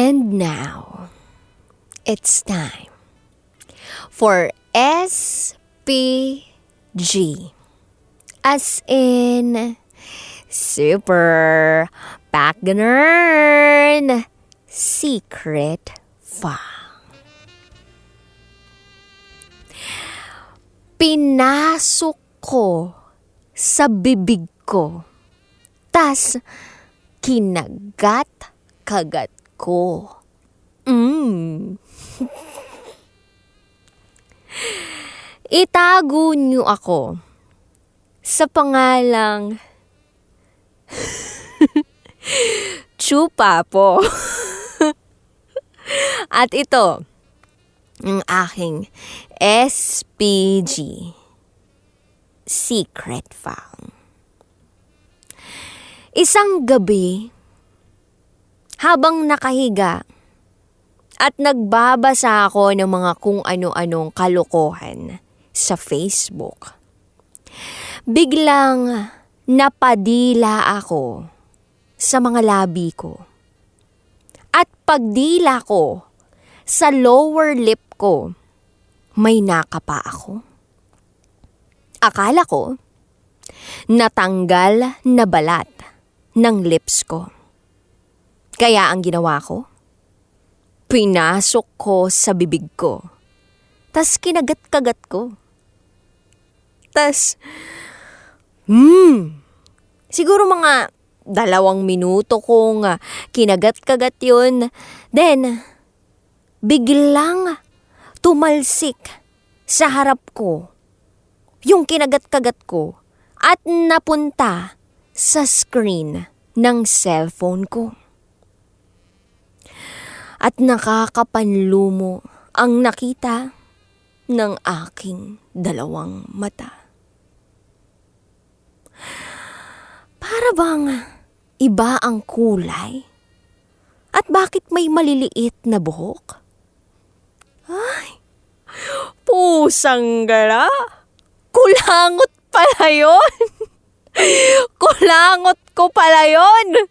And now, it's time for SPG. As in, Super Pagganern Secret File. Pinasok ko sa bibig ko, tas kinagat-kagat ko. Itago niyo ako sa pangalang Chupa po. At ito, ang aking SPG Secret File. Isang gabi, habang nakahiga at nagbabasa ako ng mga kung ano-anong kalokohan sa Facebook, biglang napadila ako sa mga labi ko. At pagdila ko sa lower lip ko, may nakapa ako. Akala ko, natanggal na balat ng lips ko. Kaya ang ginawa ko, pinasok ko sa bibig ko. Tas kinagat-kagat ko. Tas, siguro mga 2 minuto kong kinagat-kagat yun. Then, biglang tumalsik sa harap ko yung kinagat-kagat ko at napunta sa screen ng cellphone ko. At nakakapanlumo ang nakita ng aking 2 mata. Para bang iba ang kulay? At bakit may maliliit na buhok? Ay, pusang gala! Kulangot pala yun! Kulangot ko pala yun!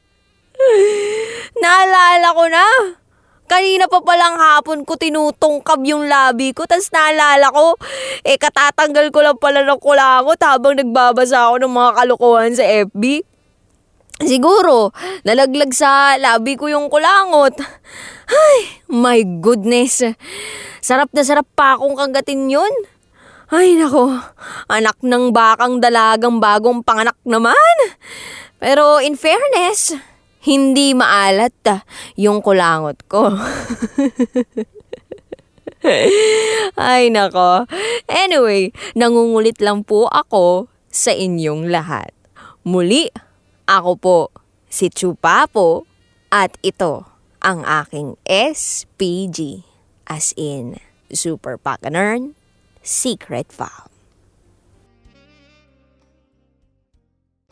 Naalala ko na! Kanina pa palang hapon ko tinutungkab yung labi ko, tas naalala ko, katatanggal ko lang pala ng kulangot habang nagbabasa ako ng mga kalokohan sa FB. Siguro, nalaglag sa labi ko yung kulangot. Ay, my goodness. Sarap na sarap pa akong kagatin yun. Ay nako, anak ng bakang dalagang bagong panganak naman. Pero in fairness, hindi maalat yung kulangot ko. Ay nako. Anyway, nangungulit lang po ako sa inyong lahat. Muli, ako po si Chupa po at ito ang aking SPG as in Super Pagganern Secret File.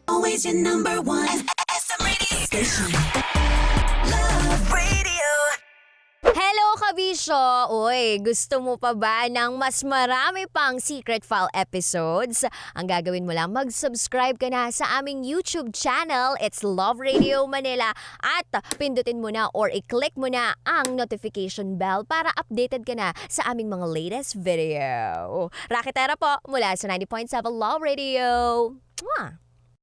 Always your number one SM radio station. Love Radio. Hello, kabisyo! Uy, gusto mo pa ba ng mas marami pang Secret File episodes? Ang gagawin mo lang, mag-subscribe ka na sa aming YouTube channel. It's Love Radio Manila. At pindutin mo na or i-click mo na ang notification bell para updated ka na sa aming mga latest video. Raketera po mula sa 90.7 Love Radio. Mwah!